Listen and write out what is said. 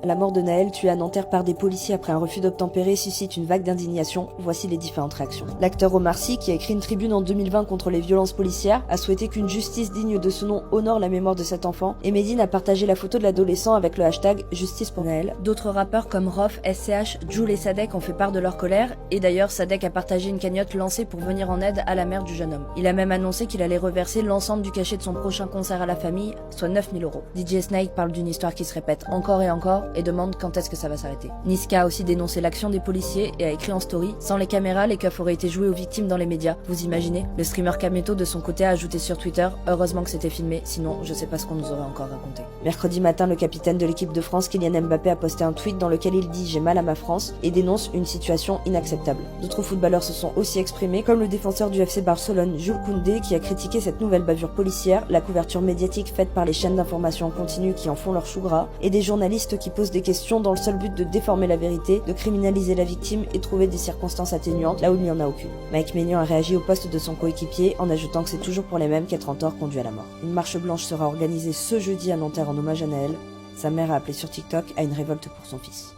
La mort de Naël, tué à Nanterre par des policiers après un refus d'obtempérer, suscite une vague d'indignation. Voici les différentes réactions. L'acteur Omar Sy, qui a écrit une tribune en 2020 contre les violences policières, a souhaité qu'une justice digne de ce nom honore la mémoire de cet enfant, et Medine a partagé la photo de l'adolescent avec le hashtag Justice pour Naël. D'autres rappeurs comme Rof, SCH, Jul et Sadek ont fait part de leur colère, et d'ailleurs Sadek a partagé une cagnotte lancée pour venir en aide à la mère du jeune homme. Il a même annoncé qu'il allait reverser l'ensemble du cachet de son prochain concert à la famille, soit 9000 €. DJ Snake parle d'une histoire qui se répète encore et encore, et demande quand est-ce que ça va s'arrêter. Niska a aussi dénoncé l'action des policiers et a écrit en story: sans les caméras, les keufs auraient été joués aux victimes dans les médias. Vous imaginez? Le streamer Kameto de son côté a ajouté sur Twitter: heureusement que c'était filmé, sinon je sais pas ce qu'on nous aurait encore raconté. Mercredi matin, le capitaine de l'équipe de France, Kylian Mbappé, a posté un tweet dans lequel il dit: j'ai mal à ma France, et dénonce une situation inacceptable. D'autres footballeurs se sont aussi exprimés, comme le défenseur du FC Barcelone, Jules Koundé, qui a critiqué cette nouvelle bavure policière, la couverture médiatique faite par les chaînes d'information en continu qui en font leur chou gras, et des journalistes qui posent des questions dans le seul but de déformer la vérité, de criminaliser la victime et trouver des circonstances atténuantes là où il n'y en a aucune. Mike Maignan a réagi au poste de son coéquipier en ajoutant que c'est toujours pour les mêmes qu'être en tort conduit à la mort. Une marche blanche sera organisée ce jeudi à Nanterre en hommage à Naël. Sa mère a appelé sur TikTok à une révolte pour son fils.